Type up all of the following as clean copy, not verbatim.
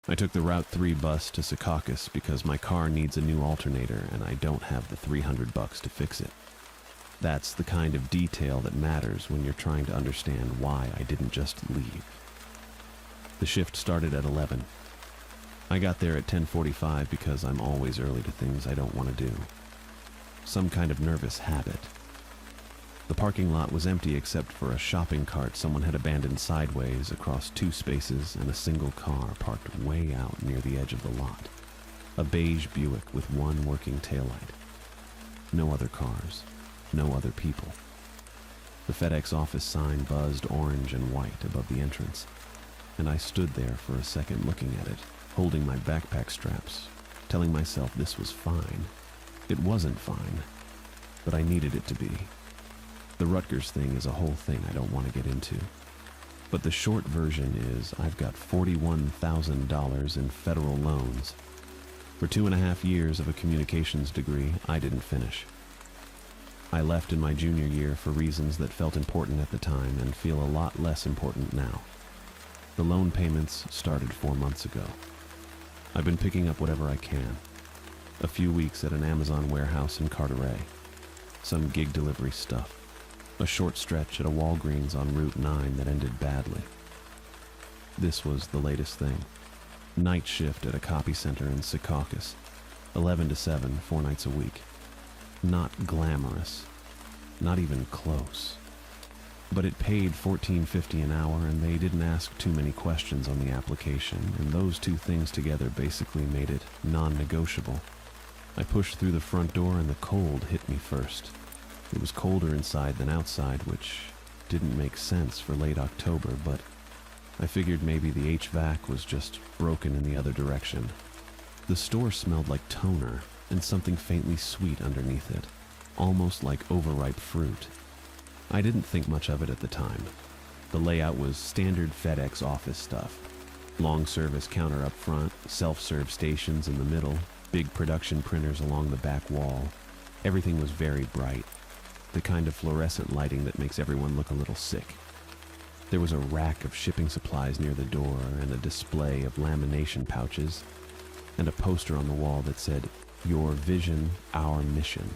I took the Route 3 bus to Secaucus because my car needs a new alternator and I don't have the $300 to fix it. That's the kind of detail that matters when you're trying to understand why I didn't just leave. The shift started at 11. I got there at 10:45 because I'm always early to things I don't want to do. Some kind of nervous habit. The parking lot was empty except for a shopping cart someone had abandoned sideways across 2 spaces and a single car parked way out near the edge of the lot. A beige Buick with 1 working taillight. No other cars. No other people. The FedEx office sign buzzed orange and white above the entrance, and I stood there for a second looking at it, holding my backpack straps, telling myself this was fine. It wasn't fine, but I needed it to be. The Rutgers thing is a whole thing I don't want to get into. But the short version is I've got $41,000 in federal loans. For 2.5 years of a communications degree, I didn't finish. I left in my junior year for reasons that felt important at the time and feel a lot less important now. The loan payments started 4 months ago. I've been picking up whatever I can. A few weeks at an Amazon warehouse in Carteret. Some gig delivery stuff. A short stretch at a Walgreens on Route 9 that ended badly. This was the latest thing. Night shift at a copy center in Secaucus. 11 to 7, 4 nights a week. Not glamorous. Not even close. But it paid $14.50 an hour and they didn't ask too many questions on the application, and those 2 things together basically made it non-negotiable. I pushed through the front door and the cold hit me first. It was colder inside than outside, which didn't make sense for late October, but I figured maybe the HVAC was just broken in the other direction. The store smelled like toner and something faintly sweet underneath it, almost like overripe fruit. I didn't think much of it at the time. The layout was standard FedEx office stuff. Long service counter up front, self-serve stations in the middle, big production printers along the back wall. Everything was very bright. The kind of fluorescent lighting that makes everyone look a little sick. There was a rack of shipping supplies near the door and a display of lamination pouches and a poster on the wall that said, "Your vision, our mission,"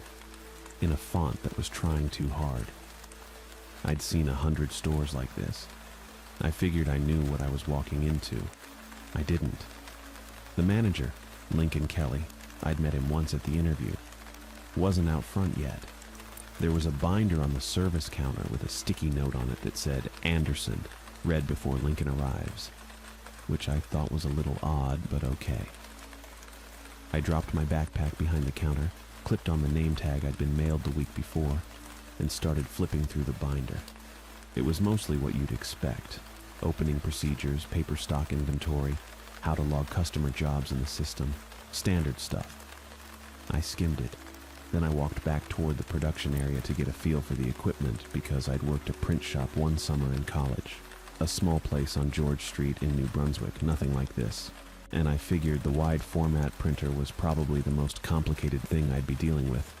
in a font that was trying too hard. I'd seen 100 stores like this. I figured I knew what I was walking into. I didn't. The manager, Lincoln Kelly, I'd met him once at the interview, wasn't out front yet. There was a binder on the service counter with a sticky note on it that said, "Anderson, read before Lincoln arrives," which I thought was a little odd, but okay. I dropped my backpack behind the counter, clipped on the name tag I'd been mailed the week before, and started flipping through the binder. It was mostly what you'd expect. Opening procedures, paper stock inventory, how to log customer jobs in the system, standard stuff. I skimmed it. Then I walked back toward the production area to get a feel for the equipment because I'd worked a print shop one summer in college. A small place on George Street in New Brunswick, nothing like this. And I figured the wide format printer was probably the most complicated thing I'd be dealing with.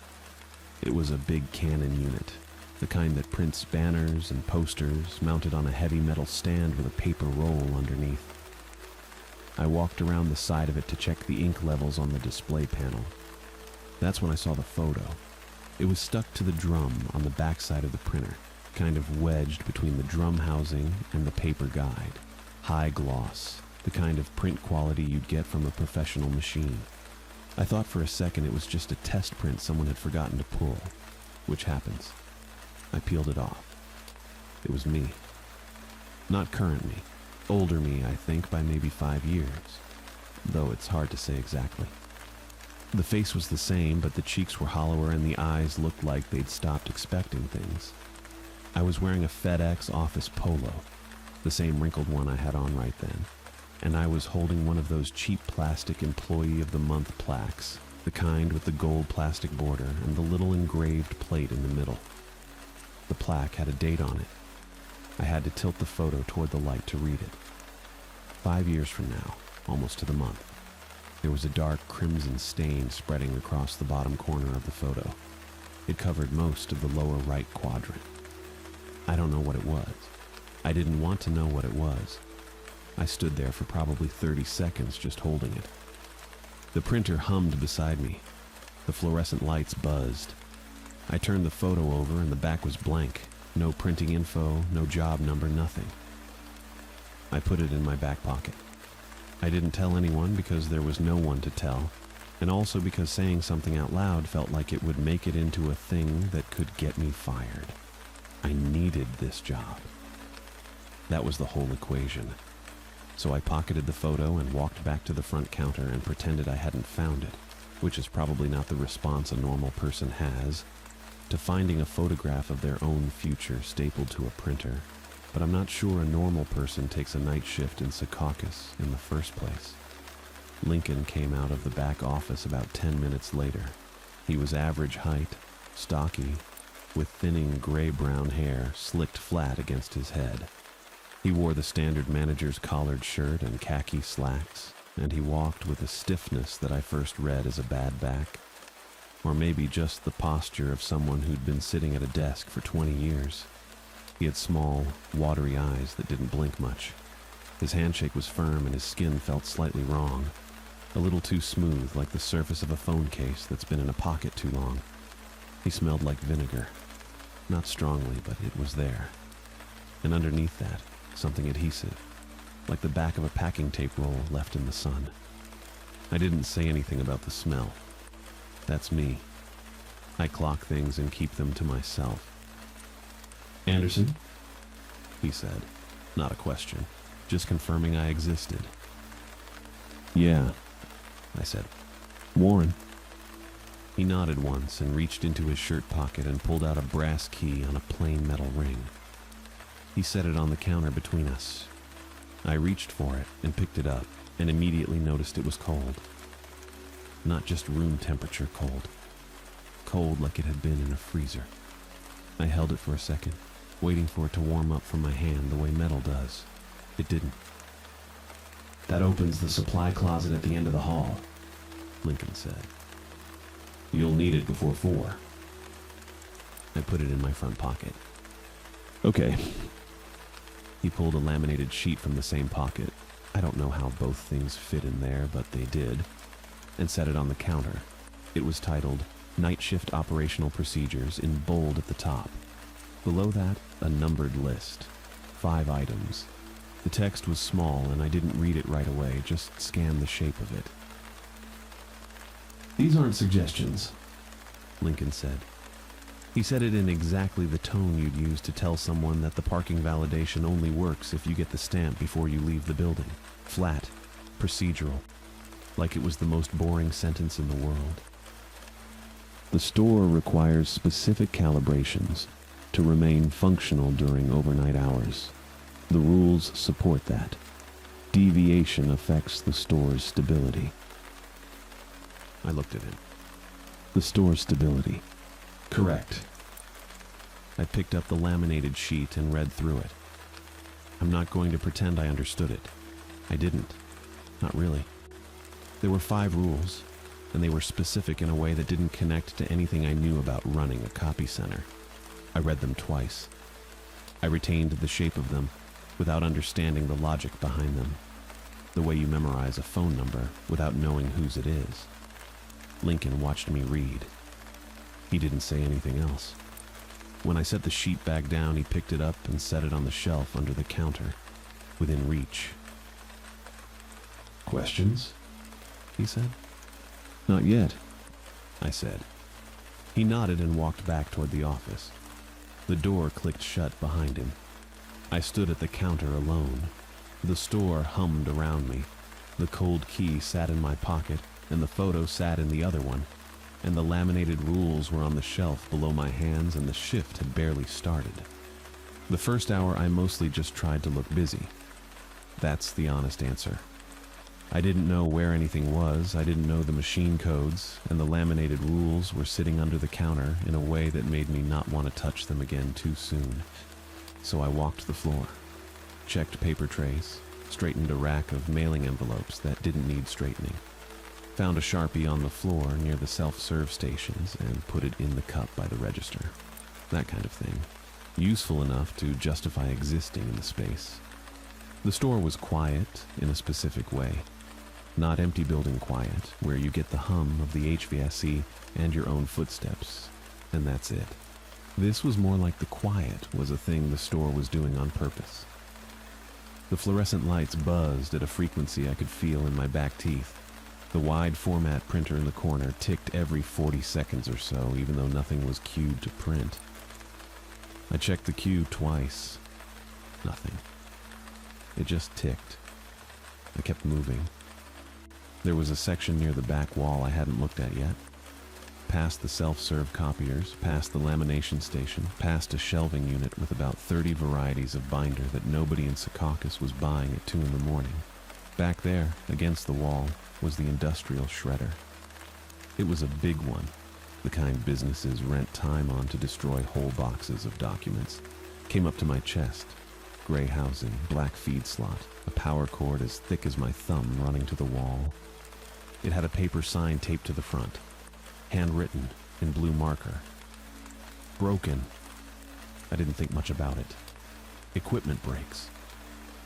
It was a big Canon unit, the kind that prints banners and posters mounted on a heavy metal stand with a paper roll underneath. I walked around the side of it to check the ink levels on the display panel. That's when I saw the photo. It was stuck to the drum on the backside of the printer, kind of wedged between the drum housing and the paper guide. High gloss, the kind of print quality you'd get from a professional machine. I thought for a second it was just a test print someone had forgotten to pull, which happens. I peeled it off. It was me. Not current me. Older me, I think, by maybe 5 years, though it's hard to say exactly. The face was the same, but the cheeks were hollower and the eyes looked like they'd stopped expecting things. I was wearing a FedEx office polo, the same wrinkled one I had on right then, and I was holding one of those cheap plastic Employee of the Month plaques, the kind with the gold plastic border and the little engraved plate in the middle. The plaque had a date on it. I had to tilt the photo toward the light to read it. 5 years from now, almost to the month. There was a dark crimson stain spreading across the bottom corner of the photo. It covered most of the lower right quadrant. I don't know what it was. I didn't want to know what it was. I stood there for probably 30 seconds just holding it. The printer hummed beside me. The fluorescent lights buzzed. I turned the photo over and the back was blank. No printing info, no job number, nothing. I put it in my back pocket. I didn't tell anyone because there was no one to tell, and also because saying something out loud felt like it would make it into a thing that could get me fired. I needed this job. That was the whole equation. So I pocketed the photo and walked back to the front counter and pretended I hadn't found it, which is probably not the response a normal person has to finding a photograph of their own future stapled to a printer. But I'm not sure a normal person takes a night shift in Secaucus in the first place. Lincoln came out of the back office about 10 minutes later. He was average height, stocky, with thinning gray-brown hair slicked flat against his head. He wore the standard manager's collared shirt and khaki slacks, and he walked with a stiffness that I first read as a bad back, or maybe just the posture of someone who'd been sitting at a desk for 20 years. He had small, watery eyes that didn't blink much. His handshake was firm and his skin felt slightly wrong, a little too smooth, like the surface of a phone case that's been in a pocket too long. He smelled like vinegar. Not strongly, but it was there. And underneath that, something adhesive, like the back of a packing tape roll left in the sun. I didn't say anything about the smell. That's me. I clock things and keep them to myself. "Anderson?" he said. Not a question, just confirming I existed. "Yeah," I said. "Warren." He nodded once and reached into his shirt pocket and pulled out a brass key on a plain metal ring. He set it on the counter between us. I reached for it and picked it up and immediately noticed it was cold. Not just room temperature cold. Cold like it had been in a freezer. I held it for a second, waiting for it to warm up from my hand the way metal does. It didn't. "That opens the supply closet at the end of the hall," Lincoln said. "You'll need it before 4. I put it in my front pocket. "Okay." He pulled a laminated sheet from the same pocket. I don't know how both things fit in there, but they did, and set it on the counter. It was titled "Night Shift Operational Procedures" in bold at the top. Below that, a numbered list. 5 items. The text was small and I didn't read it right away, just scanned the shape of it. "These aren't suggestions," Lincoln said. He said it in exactly the tone you'd use to tell someone that the parking validation only works if you get the stamp before you leave the building. Flat, procedural, like it was the most boring sentence in the world. "The store requires specific calibrations to remain functional during overnight hours. The rules support that. Deviation affects the store's stability." I looked at him. "The store's stability. Correct." I picked up the laminated sheet and read through it. I'm not going to pretend I understood it. I didn't. Not really. There were 5 rules, and they were specific in a way that didn't connect to anything I knew about running a copy center. I read them twice. I retained the shape of them without understanding the logic behind them, the way you memorize a phone number without knowing whose it is. Lincoln watched me read. He didn't say anything else. When I set the sheet back down, he picked it up and set it on the shelf under the counter, within reach. "Questions?" he said. "Not yet," I said. He nodded and walked back toward the office. The door clicked shut behind him. I stood at the counter alone. The store hummed around me. The cold key sat in my pocket, and the photo sat in the other one, and the laminated rules were on the shelf below my hands, and the shift had barely started. The first hour I mostly just tried to look busy. That's the honest answer. I didn't know where anything was, I didn't know the machine codes, and the laminated rules were sitting under the counter in a way that made me not want to touch them again too soon. So I walked the floor, checked paper trays, straightened a rack of mailing envelopes that didn't need straightening, found a Sharpie on the floor near the self-serve stations and put it in the cup by the register. That kind of thing. Useful enough to justify existing in the space. The store was quiet in a specific way. Not empty building quiet, where you get the hum of the HVAC and your own footsteps, and that's it. This was more like the quiet was a thing the store was doing on purpose. The fluorescent lights buzzed at a frequency I could feel in my back teeth. The wide format printer in the corner ticked every 40 seconds or so, even though nothing was queued to print. I checked the queue twice. Nothing. It just ticked. I kept moving. There was a section near the back wall I hadn't looked at yet. Past the self-serve copiers, past the lamination station, past a shelving unit with about 30 varieties of binder that nobody in Secaucus was buying at 2 in the morning. Back there, against the wall, was the industrial shredder. It was a big one, the kind businesses rent time on to destroy whole boxes of documents. Came up to my chest. Gray housing, black feed slot, a power cord as thick as my thumb running to the wall. It had a paper sign taped to the front, handwritten in blue marker. Broken. I didn't think much about it. Equipment breaks.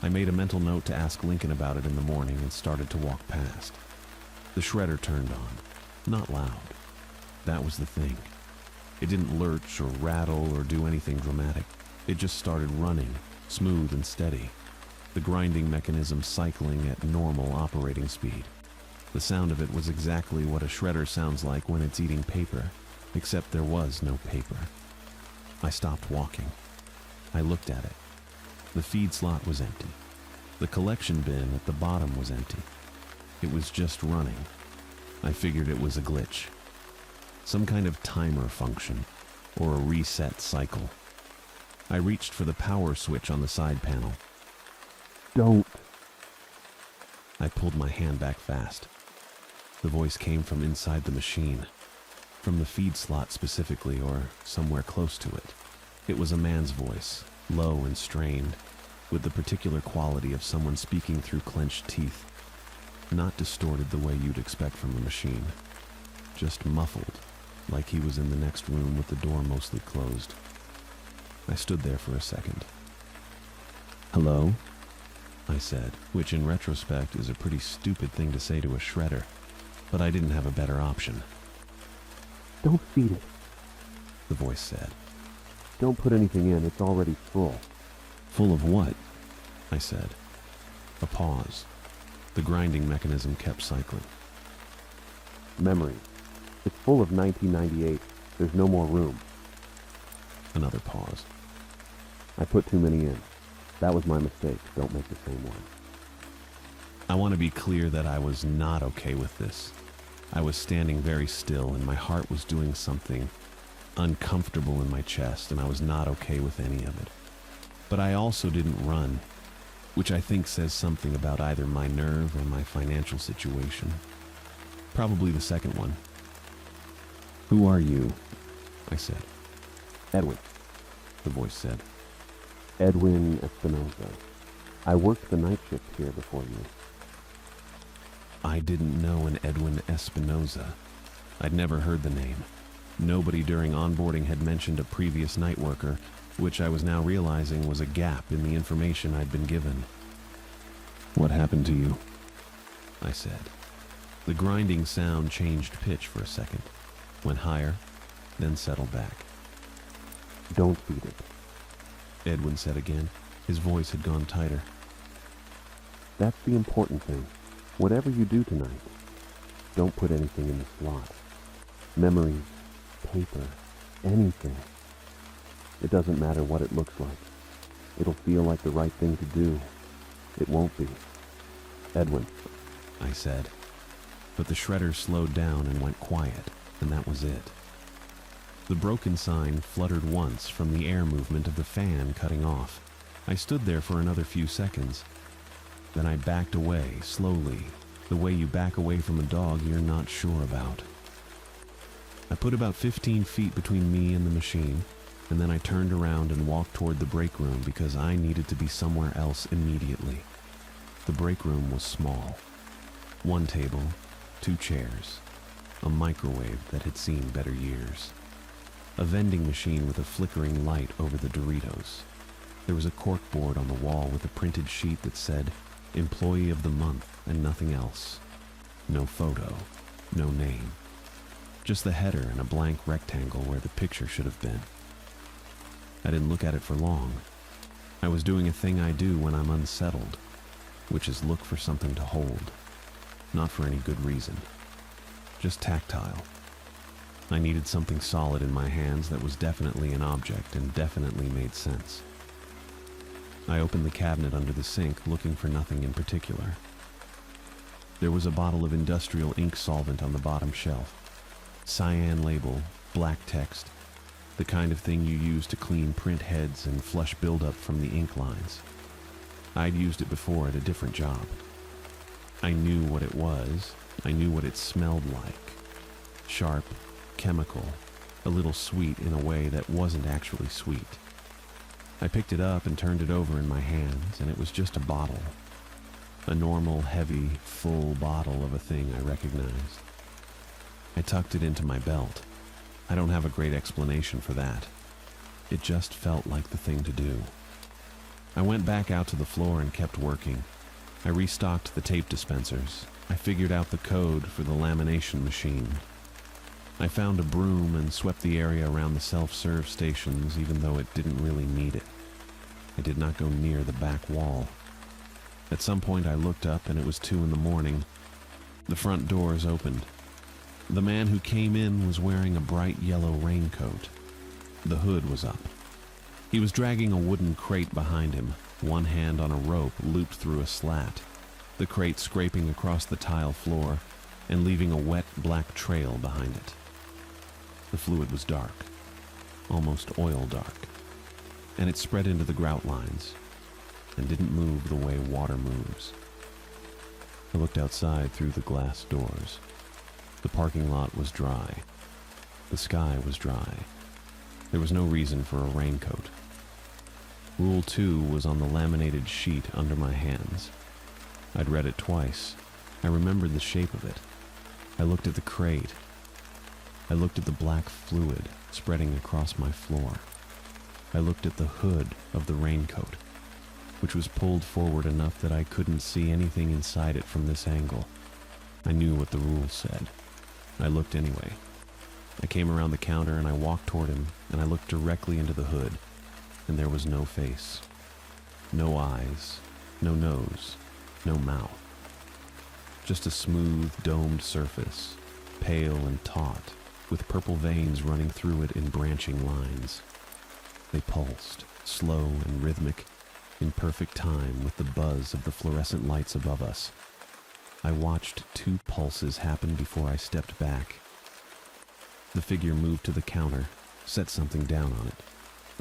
I made a mental note to ask Lincoln about it in the morning and started to walk past. The shredder turned on. Not loud. That was the thing. It didn't lurch or rattle or do anything dramatic. It just started running, smooth and steady, the grinding mechanism cycling at normal operating speed. The sound of it was exactly what a shredder sounds like when it's eating paper, except there was no paper. I stopped walking. I looked at it. The feed slot was empty. The collection bin at the bottom was empty. It was just running. I figured it was a glitch. Some kind of timer function, or a reset cycle. I reached for the power switch on the side panel. Don't. I pulled my hand back fast. The voice came from inside the machine, from the feed slot specifically, or somewhere close to it. It was a man's voice, low and strained, with the particular quality of someone speaking through clenched teeth. Not distorted the way you'd expect from a machine. Just muffled, like he was in the next room with the door mostly closed. I stood there for a second. "Hello?" I said, which in retrospect is a pretty stupid thing to say to a shredder, but I didn't have a better option. Don't feed it. The voice said. Don't put anything in, it's already full. Full of what? I said. A pause. The grinding mechanism kept cycling. Memory. It's full of 1998. There's no more room. Another pause. I put too many in. That was my mistake. Don't make the same one. I want to be clear that I was not okay with this. I was standing very still and my heart was doing something uncomfortable in my chest, and I was not okay with any of it. But I also didn't run, which I think says something about either my nerve or my financial situation. Probably the second one. "Who are you?" I said. Edwin. The voice said. Edwin Espinoza. I worked the night shift here before you. I didn't know an Edwin Espinoza. I'd never heard the name. Nobody during onboarding had mentioned a previous night worker, which I was now realizing was a gap in the information I'd been given. "What happened to you?" I said. The grinding sound changed pitch for a second, went higher, then settled back. Don't feed it. Edwin said again. His voice had gone tighter. That's the important thing. Whatever you do tonight, don't put anything in the slot. Memories, paper, anything. It doesn't matter what it looks like. It'll feel like the right thing to do. It won't be. Edwin, I said. But the shredder slowed down and went quiet, and that was it. The broken sign fluttered once from the air movement of the fan cutting off. I stood there for another few seconds. Then I backed away, slowly, the way you back away from a dog you're not sure about. I put about 15 feet between me and the machine, and then I turned around and walked toward the break room because I needed to be somewhere else immediately. The break room was small. 1 table, 2 chairs, a microwave that had seen better years, a vending machine with a flickering light over the Doritos, There was a corkboard on the wall with a printed sheet that said, Employee of the Month, and nothing else. No photo, no name. Just the header and a blank rectangle where the picture should have been. I didn't look at it for long. I was doing a thing I do when I'm unsettled, which is look for something to hold. Not for any good reason. Just tactile. I needed something solid in my hands that was definitely an object and definitely made sense. I opened the cabinet under the sink, looking for nothing in particular. There was a bottle of industrial ink solvent on the bottom shelf. Cyan label, black text, the kind of thing you use to clean print heads and flush buildup from the ink lines. I'd used it before at a different job. I knew what it was. I knew what it smelled like. Sharp, chemical, a little sweet in a way that wasn't actually sweet. I picked it up and turned it over in my hands, and it was just a bottle. A normal, heavy, full bottle of a thing I recognized. I tucked it into my belt. I don't have a great explanation for that. It just felt like the thing to do. I went back out to the floor and kept working. I restocked the tape dispensers. I figured out the code for the lamination machine. I found a broom and swept the area around the self-serve stations, even though it didn't really need it. I did not go near the back wall. At some point I looked up and it was 2 a.m. The front doors opened. The man who came in was wearing a bright yellow raincoat. The hood was up. He was dragging a wooden crate behind him, one hand on a rope looped through a slat, the crate scraping across the tile floor and leaving a wet black trail behind it. The fluid was dark, almost oil dark, and it spread into the grout lines and didn't move the way water moves. I looked outside through the glass doors. The parking lot was dry. The sky was dry. There was no reason for a raincoat. Rule 2 was on the laminated sheet under my hands. I'd read it twice. I remembered the shape of it. I looked at the crate. I looked at the black fluid spreading across my floor. I looked at the hood of the raincoat, which was pulled forward enough that I couldn't see anything inside it from this angle. I knew what the rules said. I looked anyway. I came around the counter and I walked toward him, and I looked directly into the hood, and there was no face, no eyes, no nose, no mouth. Just a smooth, domed surface, pale and taut, with purple veins running through it in branching lines. They pulsed, slow and rhythmic, in perfect time with the buzz of the fluorescent lights above us. I watched 2 pulses happen before I stepped back. The figure moved to the counter, set something down on it.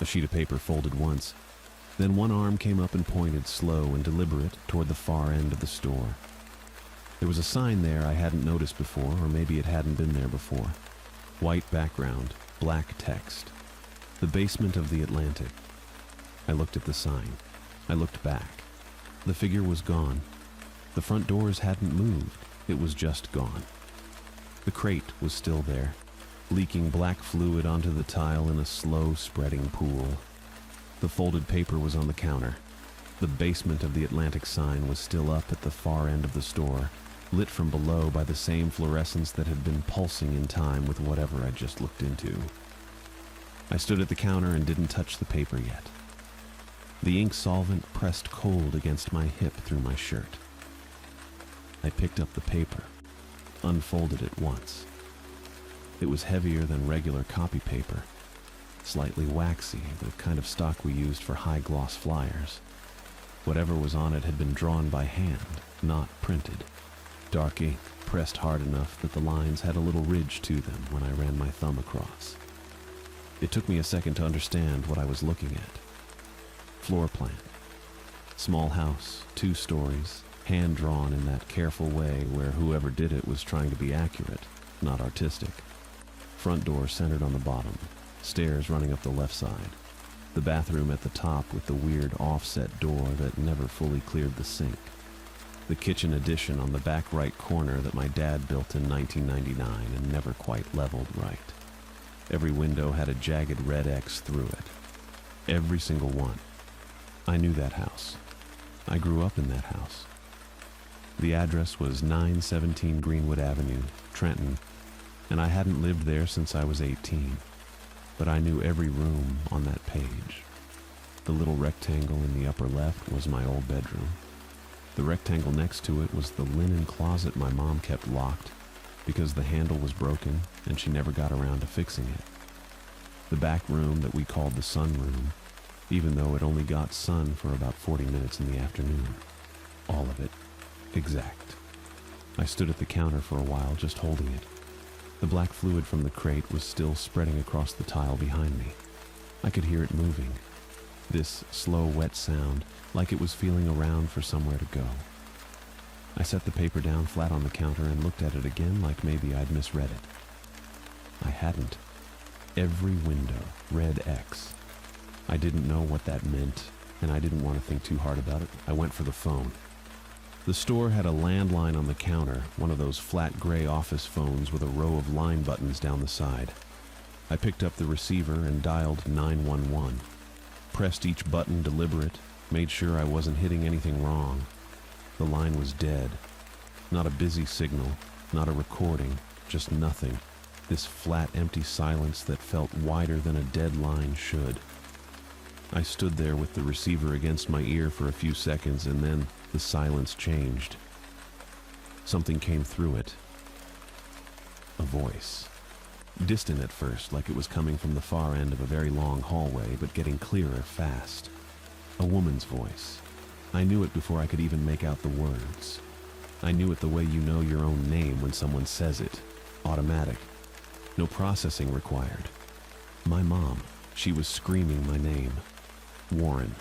A sheet of paper folded once. Then one arm came up and pointed, slow and deliberate, toward the far end of the store. There was a sign there I hadn't noticed before, or maybe it hadn't been there before. White background, black text. The basement of the Atlantic. I looked at the sign. I looked back. The figure was gone. The front doors hadn't moved. It was just gone. The crate was still there, leaking black fluid onto the tile in a slow spreading pool. The folded paper was on the counter. The basement of the Atlantic sign was still up at the far end of the store, lit from below by the same fluorescence that had been pulsing in time with whatever I'd just looked into. I stood at the counter and didn't touch the paper yet. The ink solvent pressed cold against my hip through my shirt. I picked up the paper, unfolded it once. It was heavier than regular copy paper, slightly waxy, the kind of stock we used for high-gloss flyers. Whatever was on it had been drawn by hand, not printed. Dark ink, pressed hard enough that the lines had a little ridge to them when I ran my thumb across. It took me a second to understand what I was looking at. Floor plan. Small house, 2 stories, hand-drawn in that careful way where whoever did it was trying to be accurate, not artistic. Front door centered on the bottom, stairs running up the left side. The bathroom at the top with the weird offset door that never fully cleared the sink. The kitchen addition on the back right corner that my dad built in 1999 and never quite leveled right. Every window had a jagged red X through it. Every single one. I knew that house. I grew up in that house. The address was 917 Greenwood Avenue, Trenton, and I hadn't lived there since I was 18, but I knew every room on that page. The little rectangle in the upper left was my old bedroom. The rectangle next to it was the linen closet my mom kept locked because the handle was broken and she never got around to fixing it. The back room that we called the sunroom, even though it only got sun for about 40 minutes in the afternoon. All of it. Exact. I stood at the counter for a while, just holding it. The black fluid from the crate was still spreading across the tile behind me. I could hear it moving. This slow, wet sound, like it was feeling around for somewhere to go. I set the paper down flat on the counter and looked at it again like maybe I'd misread it. I hadn't. Every window read X. I didn't know what that meant, and I didn't want to think too hard about it. I went for the phone. The store had a landline on the counter, one of those flat gray office phones with a row of line buttons down the side. I picked up the receiver and dialed 911. Pressed each button deliberate, made sure I wasn't hitting anything wrong. The line was dead. Not a busy signal, not a recording, just nothing. This flat, empty silence that felt wider than a dead line should. I stood there with the receiver against my ear for a few seconds, and then the silence changed. Something came through it. A voice. Distant at first, like it was coming from the far end of a very long hallway, but getting clearer fast. A woman's voice. I knew it before I could even make out the words. I knew it the way you know your own name when someone says it. Automatic. No processing required. My mom. She was screaming my name. Warren.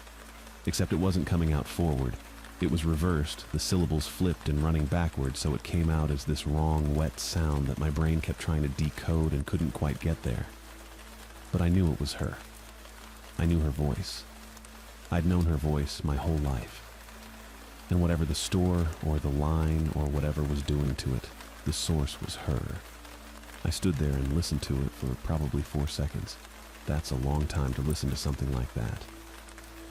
Except it wasn't coming out forward. It was reversed, the syllables flipped and running backwards, so it came out as this wrong, wet sound that my brain kept trying to decode and couldn't quite get there. But I knew it was her. I knew her voice. I'd known her voice my whole life. And whatever the store or the line or whatever was doing to it, the source was her. I stood there and listened to it for probably 4 seconds. That's a long time to listen to something like that.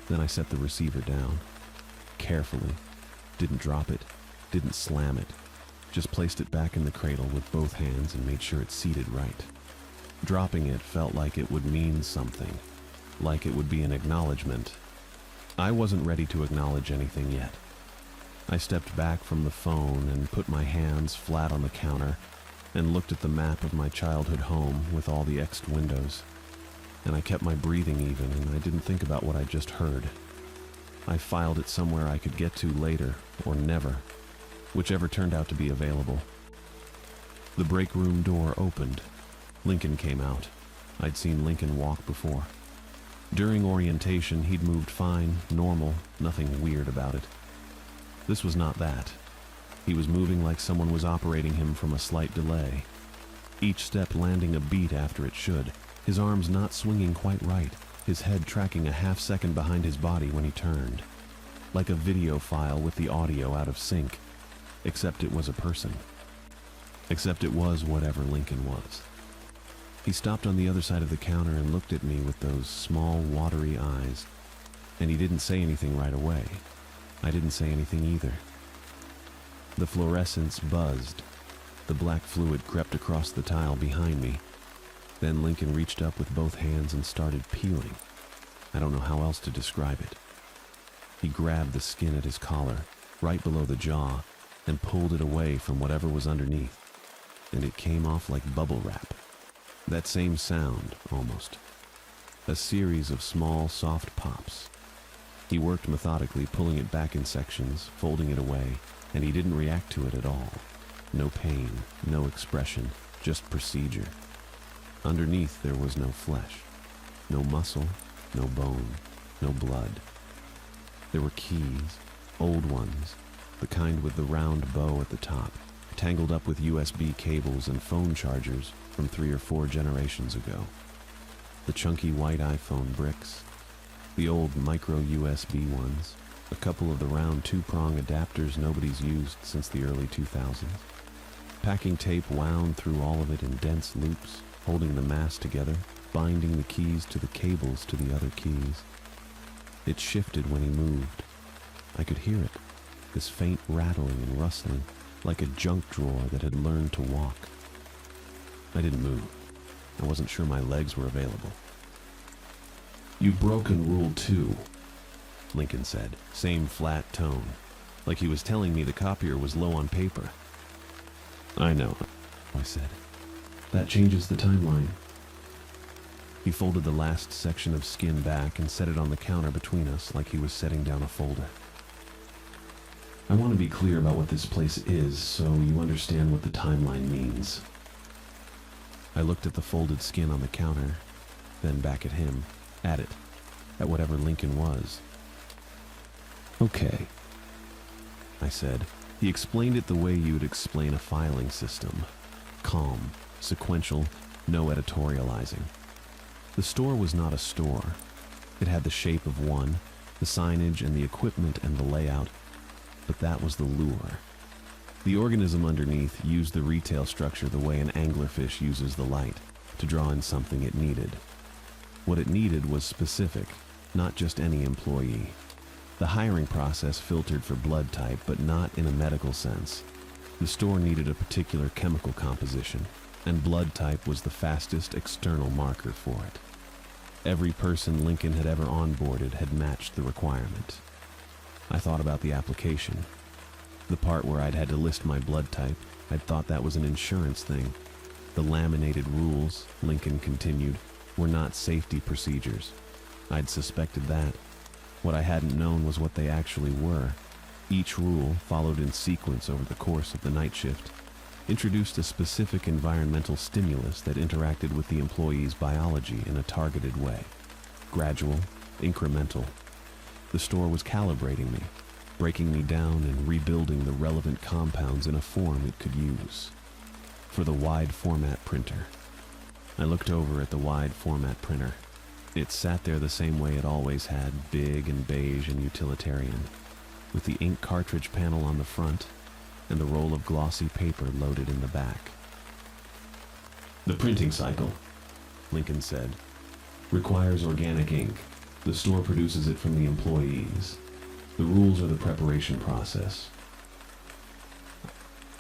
Then I set the receiver down. Carefully. Didn't drop it. Didn't slam it. Just placed it back in the cradle with both hands and made sure it seated right. Dropping it felt like it would mean something. Like it would be an acknowledgement. I wasn't ready to acknowledge anything yet. I stepped back from the phone and put my hands flat on the counter and looked at the map of my childhood home with all the X'd windows. And I kept my breathing even, and I didn't think about what I just heard. I filed it somewhere I could get to later, or never, whichever turned out to be available. The break room door opened. Lincoln came out. I'd seen Lincoln walk before. During orientation, he'd moved fine, normal, nothing weird about it. This was not that. He was moving like someone was operating him from a slight delay. Each step landing a beat after it should, his arms not swinging quite right, his head tracking a half second behind his body when he turned. Like a video file with the audio out of sync, except it was a person. Except it was whatever Lincoln was. He stopped on the other side of the counter and looked at me with those small, watery eyes, and he didn't say anything right away. I didn't say anything either. The fluorescence buzzed. The black fluid crept across the tile behind me. Then Lincoln reached up with both hands and started peeling. I don't know how else to describe it. He grabbed the skin at his collar, right below the jaw, and pulled it away from whatever was underneath, and it came off like bubble wrap. That same sound, almost. A series of small, soft pops. He worked methodically, pulling it back in sections, folding it away, and he didn't react to it at all. No pain, no expression, just procedure. Underneath there was no flesh, no muscle, no bone, no blood. There were keys, old ones, the kind with the round bow at the top, tangled up with USB cables and phone chargers from 3 or 4 generations ago. The chunky white iPhone bricks, the old micro USB ones, a couple of the round 2-prong adapters nobody's used since the early 2000s. Packing tape wound through all of it in dense loops, holding the mass together, binding the keys to the cables to the other keys. It shifted when he moved. I could hear it, this faint rattling and rustling, like a junk drawer that had learned to walk. I didn't move. I wasn't sure my legs were available. "You've broken Rule 2, Lincoln said, same flat tone, like he was telling me the copier was low on paper. "I know," I said. "That changes the timeline." He folded the last section of skin back and set it on the counter between us like he was setting down a folder. "I want to be clear about what this place is so you understand what the timeline means." I looked at the folded skin on the counter, then back at him, at whatever Lincoln was. "Okay," I said. He explained it the way you would explain a filing system. Calm, sequential, no editorializing. The store was not a store. It had the shape of one, the signage and the equipment and the layout, but that was the lure. The organism underneath used the retail structure the way an anglerfish uses the light, to draw in something it needed. What it needed was specific, not just any employee. The hiring process filtered for blood type, but not in a medical sense. The store needed a particular chemical composition, and blood type was the fastest external marker for it. Every person Lincoln had ever onboarded had matched the requirement. I thought about the application. The part where I'd had to list my blood type, I'd thought that was an insurance thing. The laminated rules, Lincoln continued, were not safety procedures. I'd suspected that. What I hadn't known was what they actually were. Each rule, followed in sequence over the course of the night shift, introduced a specific environmental stimulus that interacted with the employee's biology in a targeted way. Gradual, incremental. The store was calibrating me, breaking me down and rebuilding the relevant compounds in a form it could use. For the wide format printer. I looked over at the wide format printer. It sat there the same way it always had, big and beige and utilitarian, with the ink cartridge panel on the front and the roll of glossy paper loaded in the back. "The printing cycle," Lincoln said, "requires organic ink. The store produces it from the employees. The rules are the preparation process."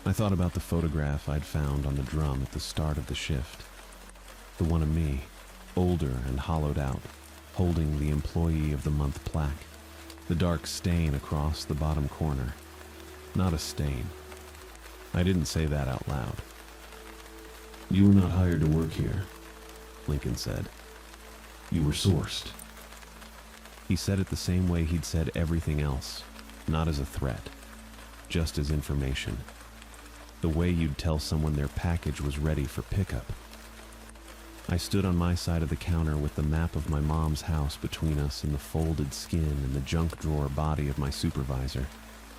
I thought about the photograph I'd found on the drum at the start of the shift. The one of me, older and hollowed out, holding the Employee of the Month plaque. The dark stain across the bottom corner. Not a stain. I didn't say that out loud. "You were not hired to work here," Lincoln said. "You were sourced." He said it the same way he'd said everything else, not as a threat, just as information. The way you'd tell someone their package was ready for pickup. I stood on my side of the counter with the map of my mom's house between us and the folded skin and the junk drawer body of my supervisor,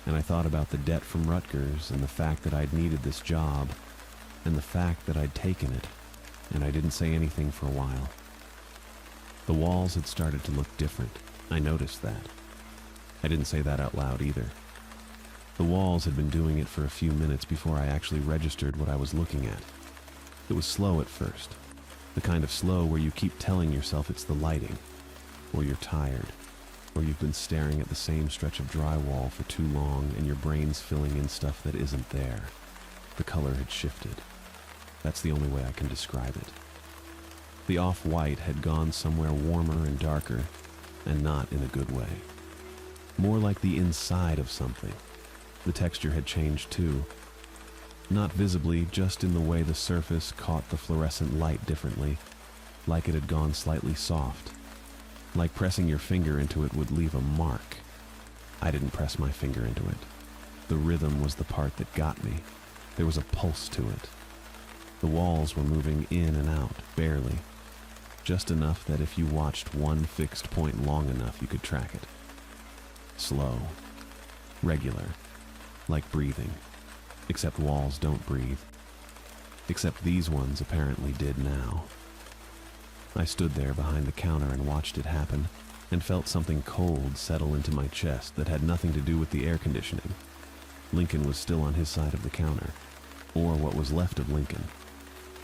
and I thought about the debt from Rutgers and the fact that I'd needed this job and the fact that I'd taken it, and I didn't say anything for a while. The walls had started to look different. I noticed that. I didn't say that out loud either. The walls had been doing it for a few minutes before I actually registered what I was looking at. It was slow at first. The kind of slow where you keep telling yourself it's the lighting, or you're tired, or you've been staring at the same stretch of drywall for too long and your brain's filling in stuff that isn't there. The color had shifted. That's the only way I can describe it. The off-white had gone somewhere warmer and darker, and not in a good way. More like the inside of something. The texture had changed too. Not visibly, just in the way the surface caught the fluorescent light differently, like it had gone slightly soft. Like pressing your finger into it would leave a mark. I didn't press my finger into it. The rhythm was the part that got me. There was a pulse to it. The walls were moving in and out, barely. Just enough that if you watched one fixed point long enough, you could track it. Slow. Regular. Like breathing. Except walls don't breathe. Except these ones apparently did now. I stood there behind the counter and watched it happen, and felt something cold settle into my chest that had nothing to do with the air conditioning. Lincoln was still on his side of the counter, or what was left of Lincoln.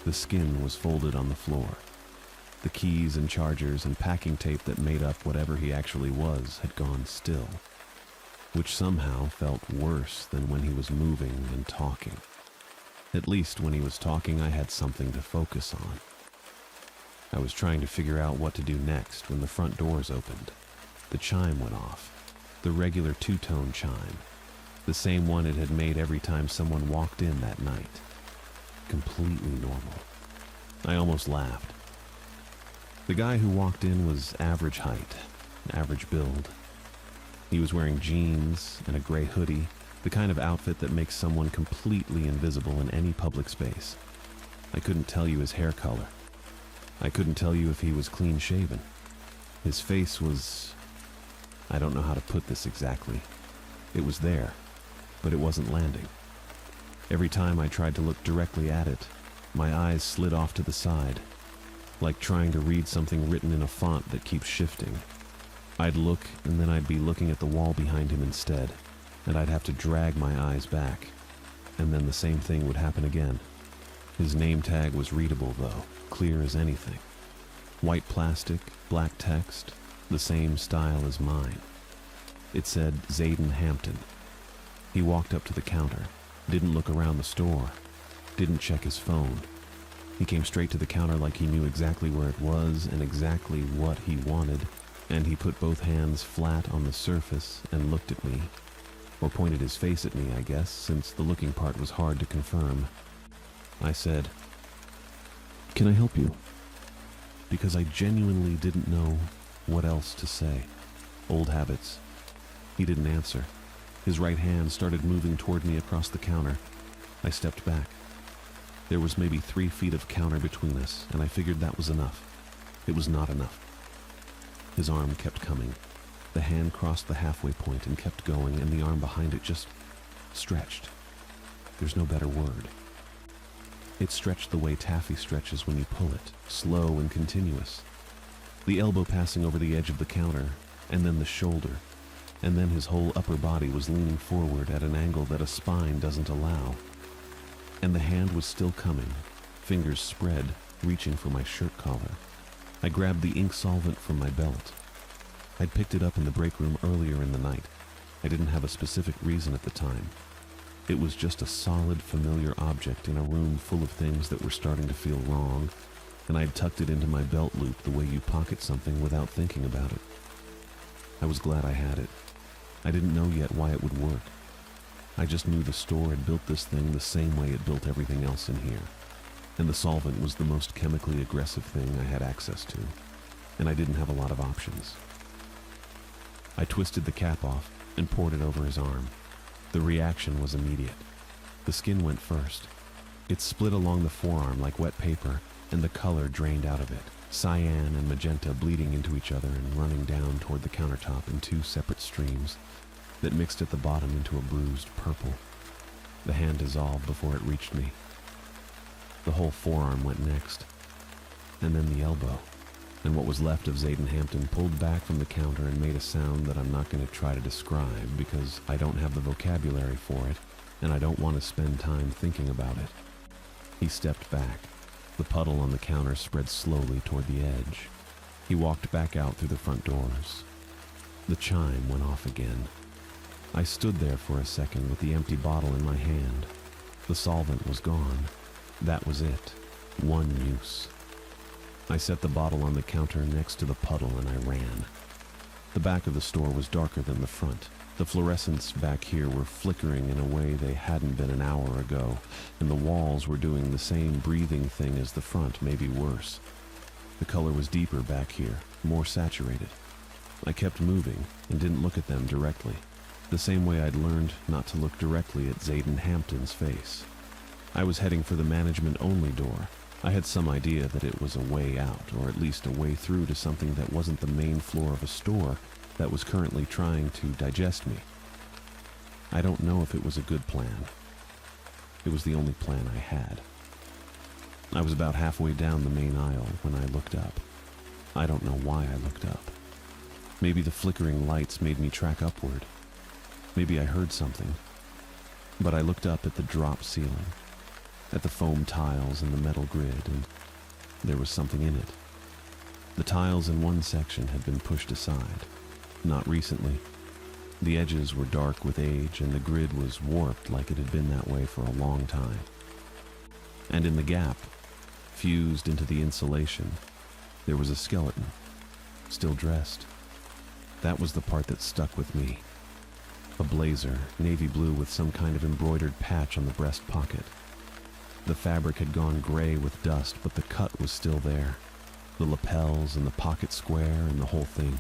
The skin was folded on the floor. The keys and chargers and packing tape that made up whatever he actually was had gone still, which somehow felt worse than when he was moving and talking. At least when he was talking, I had something to focus on. I was trying to figure out what to do next when the front doors opened. The chime went off, the regular two-tone chime, the same one it had made every time someone walked in that night. Completely normal. I almost laughed. The guy who walked in was average height, average build. He was wearing jeans and a gray hoodie, the kind of outfit that makes someone completely invisible in any public space. I couldn't tell you his hair color. I couldn't tell you if he was clean-shaven. His face was... I don't know how to put this exactly. It was there, but it wasn't landing. Every time I tried to look directly at it, my eyes slid off to the side, like trying to read something written in a font that keeps shifting. I'd look, and then I'd be looking at the wall behind him instead, and I'd have to drag my eyes back, and then the same thing would happen again. His name tag was readable, though, clear as anything. White plastic, black text, the same style as mine. It said Zayden Hampton. He walked up to the counter, didn't look around the store, didn't check his phone. He came straight to the counter like he knew exactly where it was and exactly what he wanted, and he put both hands flat on the surface and looked at me. Or pointed his face at me, I guess, since the looking part was hard to confirm. I said, "Can I help you?" Because I genuinely didn't know what else to say. Old habits. He didn't answer. His right hand started moving toward me across the counter. I stepped back. There was maybe 3 feet of counter between us, and I figured that was enough. It was not enough. His arm kept coming. The hand crossed the halfway point and kept going, and the arm behind it just stretched. There's no better word. It stretched the way taffy stretches when you pull it, slow and continuous. The elbow passing over the edge of the counter, and then the shoulder, and then his whole upper body was leaning forward at an angle that a spine doesn't allow. And the hand was still coming, fingers spread, reaching for my shirt collar. I grabbed the ink solvent from my belt. I'd picked it up in the break room earlier in the night. I didn't have a specific reason at the time. It was just a solid, familiar object in a room full of things that were starting to feel wrong, and I'd tucked it into my belt loop the way you pocket something without thinking about it. I was glad I had it. I didn't know yet why it would work. I just knew the store had built this thing the same way it built everything else in here, and the solvent was the most chemically aggressive thing I had access to, and I didn't have a lot of options. I twisted the cap off and poured it over his arm. The reaction was immediate. The skin went first. It split along the forearm like wet paper, and the color drained out of it, cyan and magenta bleeding into each other and running down toward the countertop in 2 separate streams that mixed at the bottom into a bruised purple. The hand dissolved before it reached me. The whole forearm went next, and then the elbow, and what was left of Zayden Hampton pulled back from the counter and made a sound that I'm not going to try to describe because I don't have the vocabulary for it, and I don't want to spend time thinking about it. He stepped back. The puddle on the counter spread slowly toward the edge. He walked back out through the front doors. The chime went off again. I stood there for a second with the empty bottle in my hand. The solvent was gone. That was it. One use. I set the bottle on the counter next to the puddle and I ran. The back of the store was darker than the front. The fluorescents back here were flickering in a way they hadn't been an hour ago, and the walls were doing the same breathing thing as the front, maybe worse. The color was deeper back here, more saturated. I kept moving and didn't look at them directly, the same way I'd learned not to look directly at Zayden Hampton's face. I was heading for the management-only door. I had some idea that it was a way out, or at least a way through to something that wasn't the main floor of a store that was currently trying to digest me. I don't know if it was a good plan. It was the only plan I had. I was about halfway down the main aisle when I looked up. I don't know why I looked up. Maybe the flickering lights made me track upward. Maybe I heard something. But I looked up at the drop ceiling, at the foam tiles and the metal grid, and there was something in it. The tiles in one section had been pushed aside. Not recently. The edges were dark with age, and the grid was warped like it had been that way for a long time. And in the gap, fused into the insulation, there was a skeleton, still dressed. That was the part that stuck with me. A blazer, navy blue with some kind of embroidered patch on the breast pocket. The fabric had gone gray with dust, but the cut was still there. The lapels and the pocket square and the whole thing.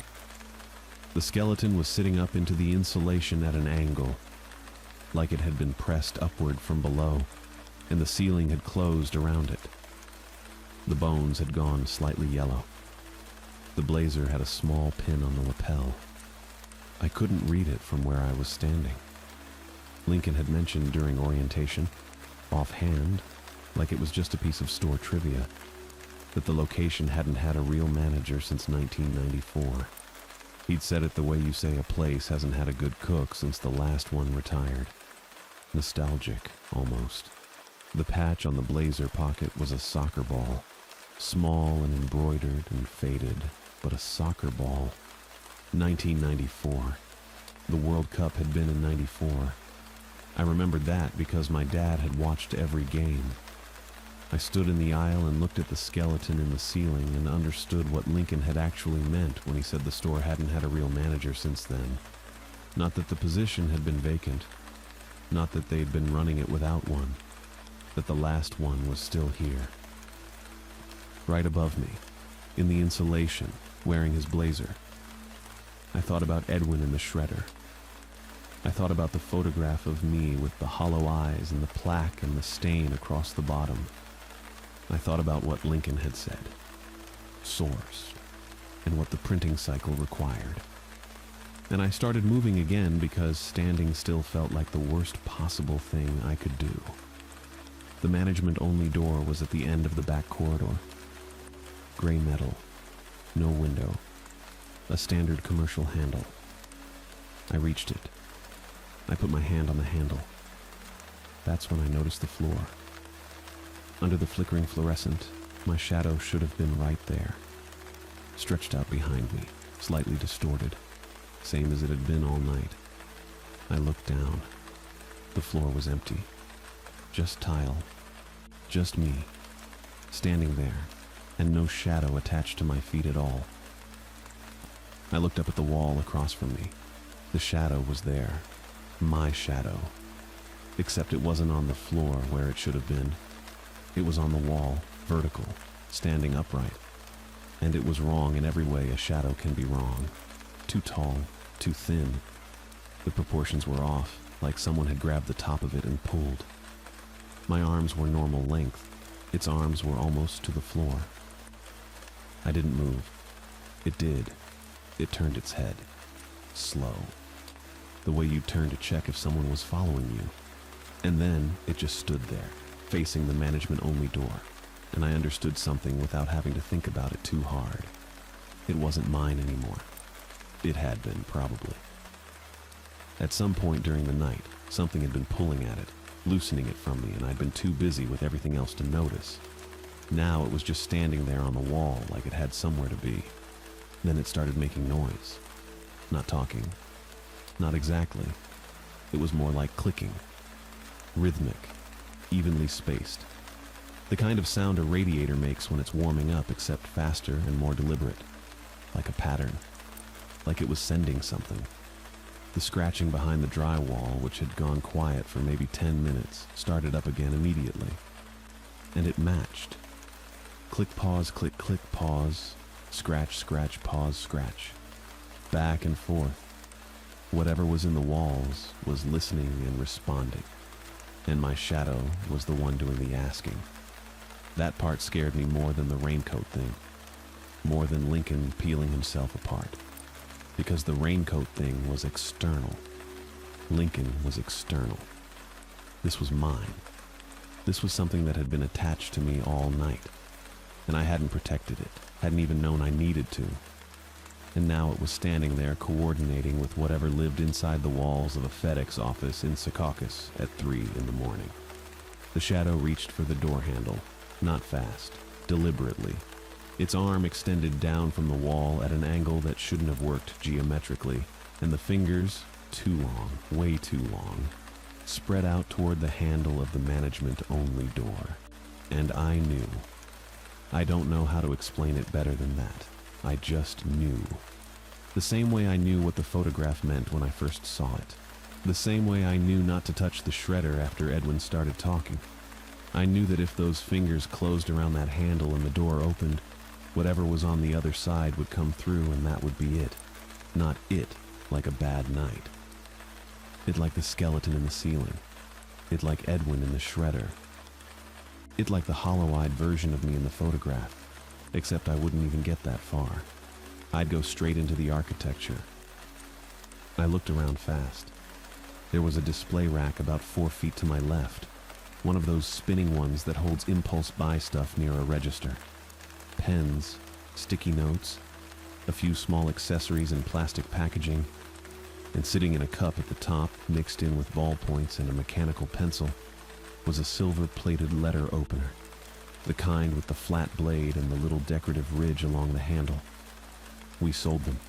The skeleton was sitting up into the insulation at an angle, like it had been pressed upward from below, and the ceiling had closed around it. The bones had gone slightly yellow. The blazer had a small pin on the lapel. I couldn't read it from where I was standing. Lincoln had mentioned during orientation, offhand, like it was just a piece of store trivia, that the location hadn't had a real manager since 1994. He'd said it the way you say a place hasn't had a good cook since the last one retired. Nostalgic, almost. The patch on the blazer pocket was a soccer ball, small and embroidered and faded, but a soccer ball. 1994. The World Cup had been in 94. I remembered that because my dad had watched every game. I stood in the aisle and looked at the skeleton in the ceiling and understood what Lincoln had actually meant when he said the store hadn't had a real manager since then. Not that the position had been vacant. Not that they'd been running it without one. That the last one was still here. Right above me, in the insulation, wearing his blazer, I thought about Edwin in the shredder. I thought about the photograph of me with the hollow eyes and the plaque and the stain across the bottom. I thought about what Lincoln had said, sourced, and what the printing cycle required. And I started moving again because standing still felt like the worst possible thing I could do. The management-only door was at the end of the back corridor. Gray metal, no window, a standard commercial handle. I reached it. I put my hand on the handle. That's when I noticed the floor. Under the flickering fluorescent, my shadow should have been right there, stretched out behind me, slightly distorted, same as it had been all night. I looked down. The floor was empty. Just tile. Just me, standing there, and no shadow attached to my feet at all. I looked up at the wall across from me. The shadow was there. My shadow. Except it wasn't on the floor where it should have been. It was on the wall, vertical, standing upright. And it was wrong in every way a shadow can be wrong. Too tall, too thin. The proportions were off, like someone had grabbed the top of it and pulled. My arms were normal length. Its arms were almost to the floor. I didn't move. It did. It turned its head. Slow. The way you turn to check if someone was following you. And then it just stood there, facing the management-only door, and I understood something without having to think about it too hard. It wasn't mine anymore. It had been, probably. At some point during the night, something had been pulling at it, loosening it from me, and I'd been too busy with everything else to notice. Now it was just standing there on the wall like it had somewhere to be. Then it started making noise. Not talking. Not exactly. It was more like clicking. Rhythmic. Evenly spaced. The kind of sound a radiator makes when it's warming up, except faster and more deliberate. Like a pattern. Like it was sending something. The scratching behind the drywall, which had gone quiet for maybe 10 minutes, started up again immediately. And it matched. Click, pause, click, click, pause. Scratch, scratch, pause, scratch. Back and forth. Whatever was in the walls was listening and responding. And my shadow was the one doing the asking. That part scared me more than the raincoat thing. More than Lincoln peeling himself apart. Because the raincoat thing was external. Lincoln was external. This was mine. This was something that had been attached to me all night. And I hadn't protected it, hadn't even known I needed to. And now it was standing there coordinating with whatever lived inside the walls of a FedEx office in Secaucus at 3 in the morning. The shadow reached for the door handle, not fast, deliberately, Its arm extended down from the wall at an angle that shouldn't have worked geometrically, and the fingers, too long, way too long, spread out toward the handle of the management-only door. And I knew. I don't know how to explain it better than that. I just knew. The same way I knew what the photograph meant when I first saw it. The same way I knew not to touch the shredder after Edwin started talking. I knew that if those fingers closed around that handle and the door opened, whatever was on the other side would come through and that would be it. Not it, like a bad night. It like the skeleton in the ceiling. It like Edwin in the shredder. It like the hollow-eyed version of me in the photograph, except I wouldn't even get that far. I'd go straight into the architecture. I looked around fast. There was a display rack about 4 feet to my left, one of those spinning ones that holds impulse buy stuff near a register. Pens, sticky notes, a few small accessories in plastic packaging, and sitting in a cup at the top, mixed in with ballpoints and a mechanical pencil, was a silver-plated letter opener, the kind with the flat blade and the little decorative ridge along the handle. We sold them.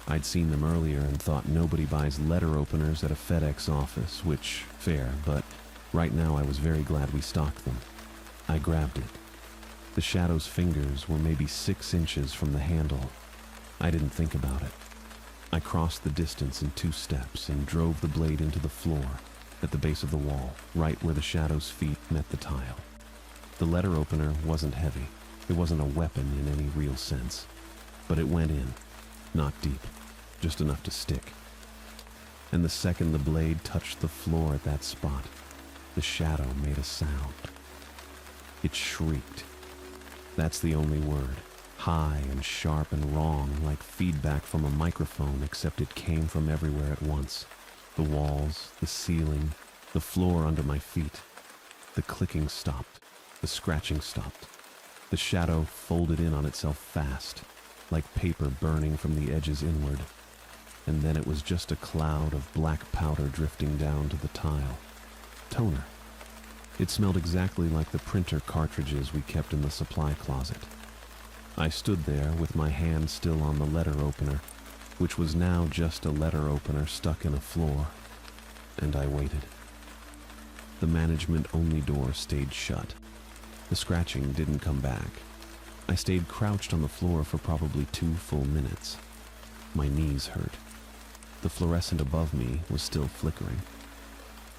I'd seen them earlier and thought nobody buys letter openers at a FedEx office, which, fair, but right now I was very glad we stocked them. I grabbed it. The shadow's fingers were maybe 6 inches from the handle. I didn't think about it. I crossed the distance in 2 steps and drove the blade into the floor, at the base of the wall, right where the shadow's feet met the tile. The letter opener wasn't heavy. It wasn't a weapon in any real sense. But it went in, not deep, just enough to stick. And the second the blade touched the floor at that spot, the shadow made a sound. It shrieked. That's the only word. High and sharp and wrong, like feedback from a microphone, except it came from everywhere at once. The walls, the ceiling, the floor under my feet. The clicking stopped. The scratching stopped. The shadow folded in on itself fast, like paper burning from the edges inward. And then it was just a cloud of black powder drifting down to the tile. Toner. It smelled exactly like the printer cartridges we kept in the supply closet. I stood there with my hand still on the letter opener, which was now just a letter opener stuck in a floor, and I waited. The management-only door stayed shut. The scratching didn't come back. I stayed crouched on the floor for probably 2 full minutes. My knees hurt. The fluorescent above me was still flickering.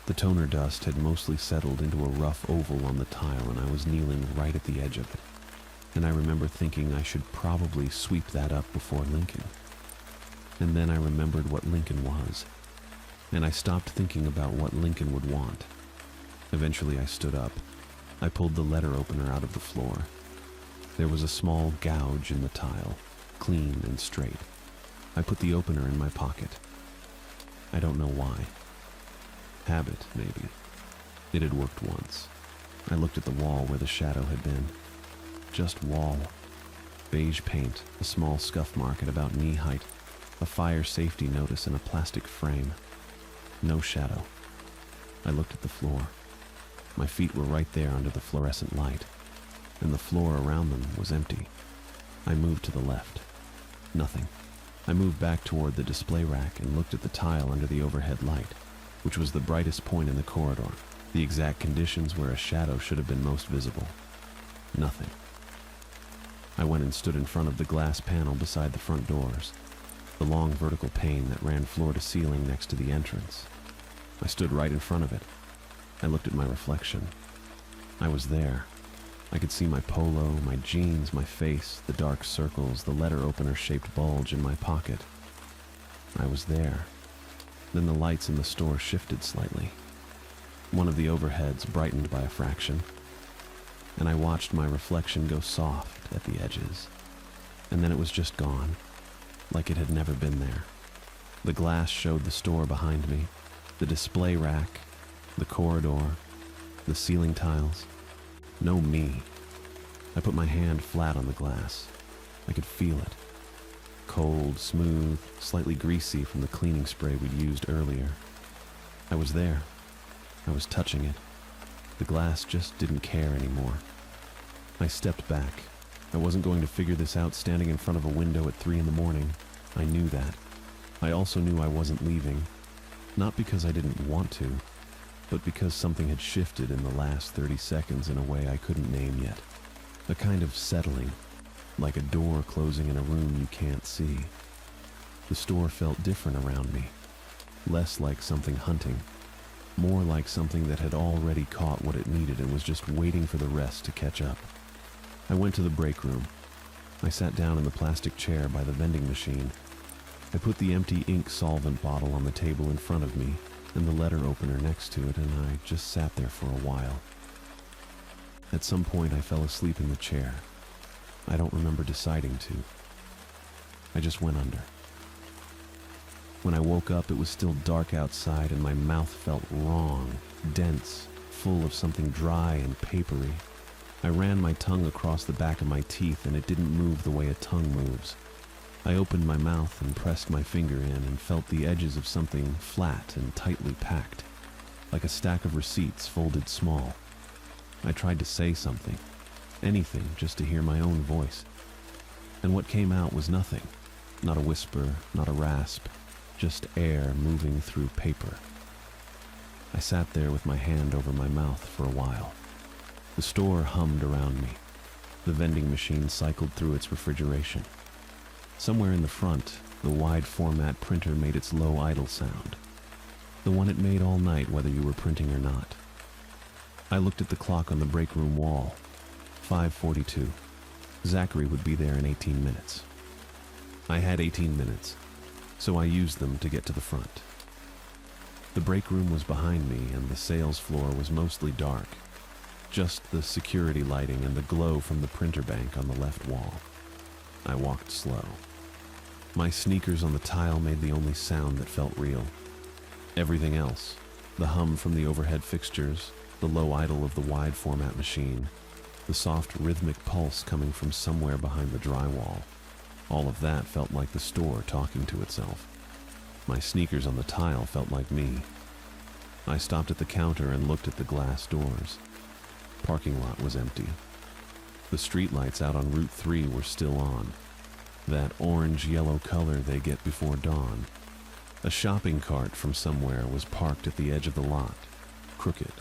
The toner dust had mostly settled into a rough oval on the tile, and I was kneeling right at the edge of it. And I remember thinking I should probably sweep that up before Lincoln. And then I remembered what Lincoln was, and I stopped thinking about what Lincoln would want. Eventually I stood up. I pulled the letter opener out of the floor. There was a small gouge in the tile, clean and straight. I put the opener in my pocket. I don't know why. Habit, maybe. It had worked once. I looked at the wall where the shadow had been. Just wall. Beige paint, a small scuff mark at about knee height, a fire safety notice in a plastic frame. No shadow. I looked at the floor. My feet were right there under the fluorescent light, and the floor around them was empty. I moved to the left. Nothing. I moved back toward the display rack and looked at the tile under the overhead light, which was the brightest point in the corridor, the exact conditions where a shadow should have been most visible. Nothing. I went and stood in front of the glass panel beside the front doors, the long vertical pane that ran floor to ceiling next to the entrance. I stood right in front of it. I looked at my reflection. I was there. I could see my polo, my jeans, my face, the dark circles, the letter opener-shaped bulge in my pocket. I was there. Then the lights in the store shifted slightly. One of the overheads brightened by a fraction, and I watched my reflection go soft at the edges. And then it was just gone, like it had never been there. The glass showed the store behind me, the display rack, the corridor, the ceiling tiles. No me. I put my hand flat on the glass. I could feel it. Cold, smooth, slightly greasy from the cleaning spray we'd used earlier. I was there. I was touching it. The glass just didn't care anymore. I stepped back, I wasn't going to figure this out standing in front of a window at 3 in the morning. I knew that. I also knew I wasn't leaving. Not because I didn't want to, but because something had shifted in the last 30 seconds in a way I couldn't name yet. A kind of settling, like a door closing in a room you can't see. The store felt different around me. Less like something hunting, more like something that had already caught what it needed and was just waiting for the rest to catch up. I went to the break room. I sat down in the plastic chair by the vending machine. I put the empty ink solvent bottle on the table in front of me and the letter opener next to it, and I just sat there for a while. At some point I fell asleep in the chair. I don't remember deciding to. I just went under. When I woke up, it was still dark outside and my mouth felt wrong, dense, full of something dry and papery. I ran my tongue across the back of my teeth and it didn't move the way a tongue moves. I opened my mouth and pressed my finger in and felt the edges of something flat and tightly packed, like a stack of receipts folded small. I tried to say something, anything just to hear my own voice. And what came out was nothing. Not a whisper, not a rasp, just air moving through paper. I sat there with my hand over my mouth for a while. The store hummed around me. The vending machine cycled through its refrigeration. Somewhere in the front, the wide format printer made its low idle sound. The one it made all night whether you were printing or not. I looked at the clock on the break room wall. 5:42. Zachary would be there in 18 minutes. I had 18 minutes, so I used them to get to the front. The break room was behind me and the sales floor was mostly dark. Just the security lighting and the glow from the printer bank on the left wall. I walked slow. My sneakers on the tile made the only sound that felt real. Everything else, the hum from the overhead fixtures, the low idle of the wide format machine, the soft rhythmic pulse coming from somewhere behind the drywall, all of that felt like the store talking to itself. My sneakers on the tile felt like me. I stopped at the counter and looked at the glass doors. Parking lot was empty. The streetlights out on Route 3 were still on, that orange-yellow color they get before dawn. A shopping cart from somewhere was parked at the edge of the lot, crooked,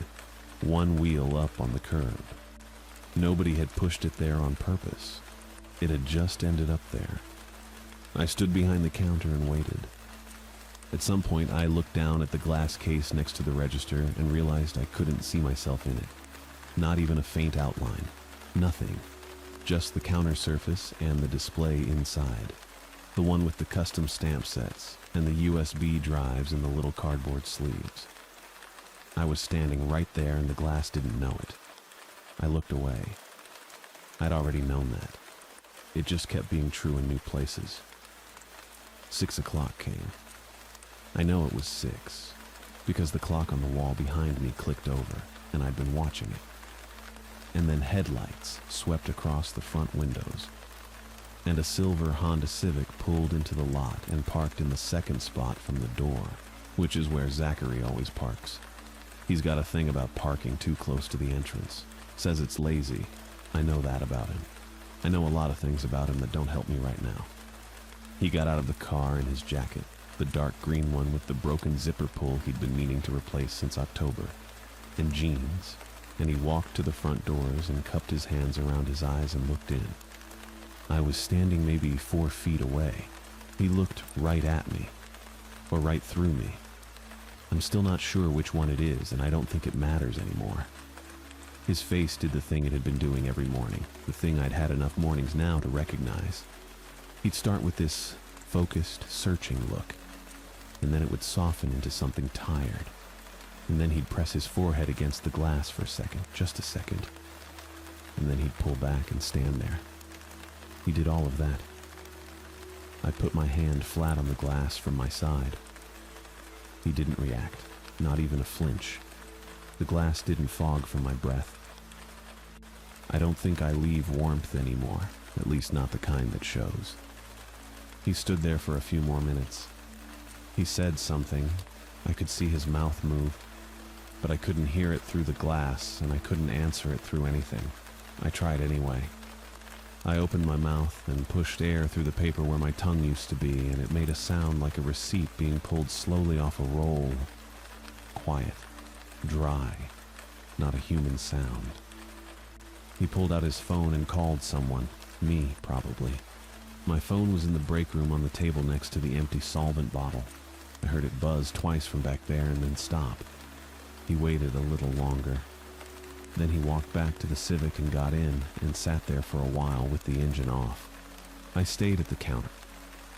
one wheel up on the curb. Nobody had pushed it there on purpose. It had just ended up there. I stood behind the counter and waited. At some point, I looked down at the glass case next to the register and realized I couldn't see myself in it. Not even a faint outline. Nothing. Just the counter surface and the display inside. The one with the custom stamp sets and the USB drives in the little cardboard sleeves. I was standing right there and the glass didn't know it. I looked away. I'd already known that. It just kept being true in new places. 6 o'clock came. I know it was 6, because the clock on the wall behind me clicked over, and I'd been watching it. And then headlights swept across the front windows, and a silver Honda Civic pulled into the lot and parked in the second spot from the door, which is where Zachary always parks. He's got a thing about parking too close to the entrance. Says it's lazy. I know that about him. I know a lot of things about him that don't help me right now. He got out of the car in his jacket, the dark green one with the broken zipper pull he'd been meaning to replace since October, and jeans, and he walked to the front doors and cupped his hands around his eyes and looked in. I was standing maybe 4 feet away. He looked right at me, or right through me. I'm still not sure which one it is, and I don't think it matters anymore. His face did the thing it had been doing every morning, the thing I'd had enough mornings now to recognize. He'd start with this focused, searching look, and then it would soften into something tired, and then he'd press his forehead against the glass for a second, just a second, and then he'd pull back and stand there. He did all of that. I put my hand flat on the glass from my side. He didn't react, not even a flinch. The glass didn't fog from my breath. I don't think I leave warmth anymore, at least not the kind that shows. He stood there for a few more minutes. He said something. I could see his mouth move, but I couldn't hear it through the glass, and I couldn't answer it through anything. I tried anyway. I opened my mouth and pushed air through the paper where my tongue used to be, and it made a sound like a receipt being pulled slowly off a roll. Quiet, dry, not a human sound. He pulled out his phone and called someone. Me, probably. My phone was in the break room on the table next to the empty solvent bottle. I heard it buzz twice from back there and then stop. He waited a little longer. Then he walked back to the Civic and got in and sat there for a while with the engine off. I stayed at the counter.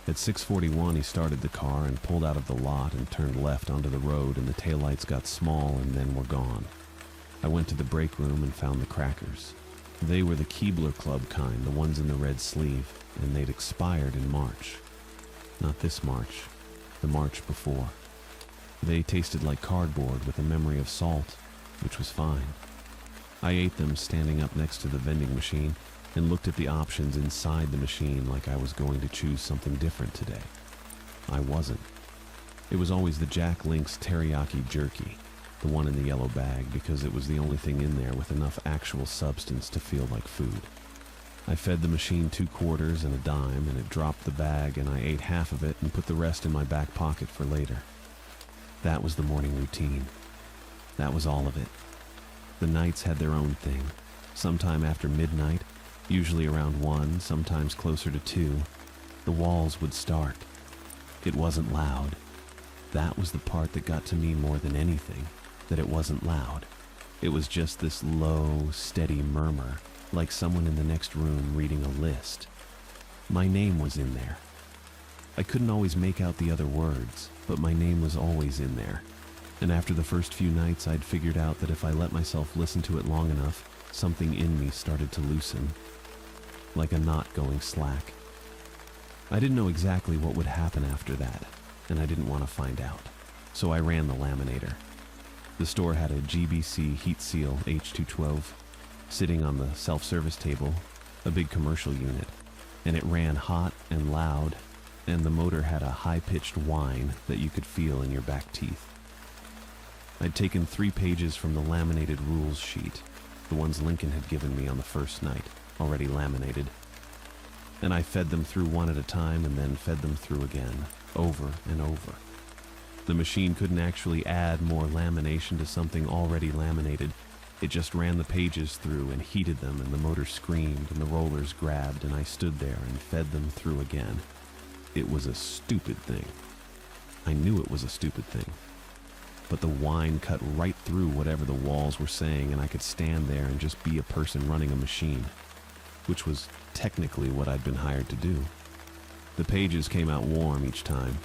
At 6:41 he started the car and pulled out of the lot and turned left onto the road, and the taillights got small and then were gone. I went to the break room and found the crackers. They were the Keebler Club kind, the ones in the red sleeve, and they'd expired in March. Not this March, the March before. They tasted like cardboard with a memory of salt, which was fine. I ate them standing up next to the vending machine and looked at the options inside the machine like I was going to choose something different today. I wasn't. It was always the Jack Link's teriyaki jerky, the one in the yellow bag, because it was the only thing in there with enough actual substance to feel like food. I fed the machine 2 quarters and a dime, and it dropped the bag, and I ate half of it and put the rest in my back pocket for later. That was the morning routine. That was all of it. The nights had their own thing. Sometime after midnight, usually around 1, sometimes closer to 2, the walls would start. It wasn't loud. That was the part that got to me more than anything, that it wasn't loud. It was just this low, steady murmur, like someone in the next room reading a list. My name was in there. I couldn't always make out the other words, but my name was always in there. And after the first few nights, I'd figured out that if I let myself listen to it long enough, something in me started to loosen, like a knot going slack. I didn't know exactly what would happen after that, and I didn't want to find out, so I ran the laminator. The store had a GBC heat seal H212 sitting on the self-service table, a big commercial unit, and it ran hot and loud, and the motor had a high-pitched whine that you could feel in your back teeth. I'd taken 3 pages from the laminated rules sheet, the ones Lincoln had given me on the first night, already laminated, and I fed them through one at a time and then fed them through again, over and over. The machine couldn't actually add more lamination to something already laminated. It just ran the pages through and heated them, and the motor screamed and the rollers grabbed, and I stood there and fed them through again. It was a stupid thing. I knew it was a stupid thing. But the whine cut right through whatever the walls were saying, and I could stand there and just be a person running a machine, which was technically what I'd been hired to do. The pages came out warm each time,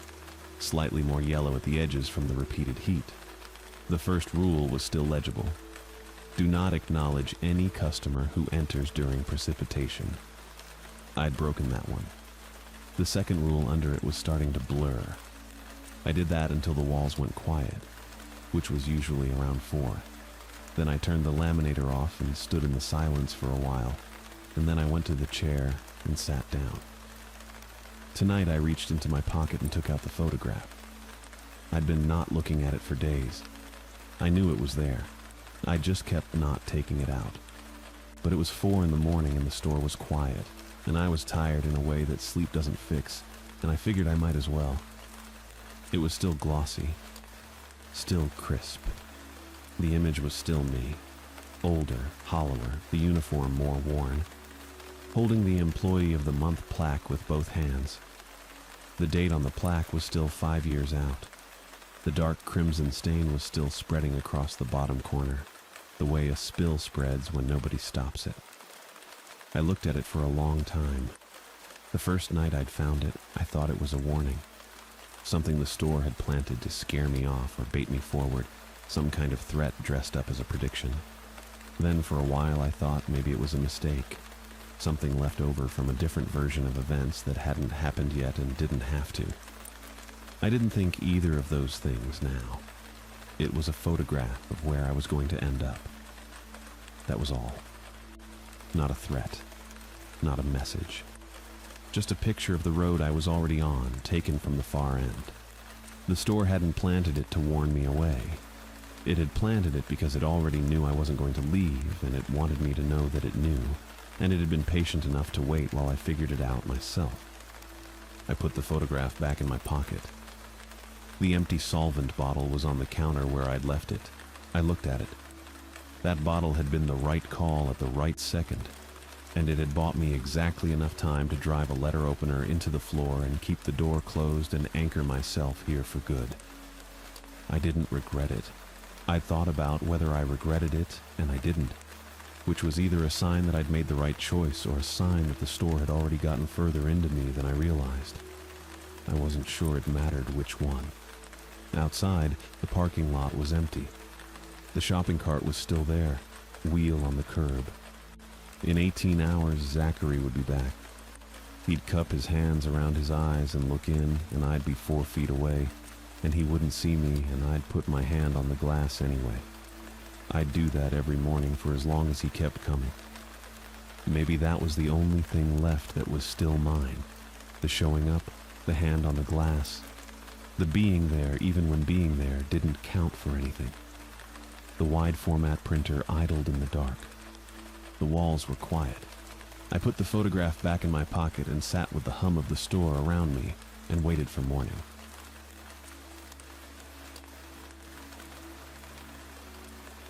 slightly more yellow at the edges from the repeated heat. The first rule was still legible. Do not acknowledge any customer who enters during precipitation. I'd broken that one. The second rule under it was starting to blur. I did that until the walls went quiet, which was usually around 4. Then I turned the laminator off and stood in the silence for a while, and then I went to the chair and sat down. Tonight I reached into my pocket and took out the photograph. I'd been not looking at it for days. I knew it was there. I just kept not taking it out. But it was 4 in the morning and the store was quiet, and I was tired in a way that sleep doesn't fix, and I figured I might as well. It was still glossy, still crisp. The image was still me, older, hollower, the uniform more worn, holding the Employee of the Month plaque with both hands. The date on the plaque was still 5 years out. The dark crimson stain was still spreading across the bottom corner, the way a spill spreads when nobody stops it. I looked at it for a long time. The first night I'd found it, I thought it was a warning. Something the store had planted to scare me off or bait me forward, some kind of threat dressed up as a prediction. Then for a while I thought maybe it was a mistake, something left over from a different version of events that hadn't happened yet and didn't have to. I didn't think either of those things now. It was a photograph of where I was going to end up. That was all. Not a threat, not a message. Just a picture of the road I was already on, taken from the far end. The store hadn't planted it to warn me away. It had planted it because it already knew I wasn't going to leave, and it wanted me to know that it knew, and it had been patient enough to wait while I figured it out myself. I put the photograph back in my pocket. The empty solvent bottle was on the counter where I'd left it. I looked at it. That bottle had been the right call at the right second, and it had bought me exactly enough time to drive a letter opener into the floor and keep the door closed and anchor myself here for good. I didn't regret it. I thought about whether I regretted it, and I didn't, which was either a sign that I'd made the right choice or a sign that the store had already gotten further into me than I realized. I wasn't sure it mattered which one. Outside, the parking lot was empty. The shopping cart was still there, wheel on the curb. In 18 hours, Zachary would be back. He'd cup his hands around his eyes and look in, and I'd be 4 feet away, and he wouldn't see me, and I'd put my hand on the glass anyway. I'd do that every morning for as long as he kept coming. Maybe that was the only thing left that was still mine. The showing up, the hand on the glass. The being there, even when being there, didn't count for anything. The wide format printer idled in the dark. The walls were quiet. I put the photograph back in my pocket and sat with the hum of the store around me and waited for morning.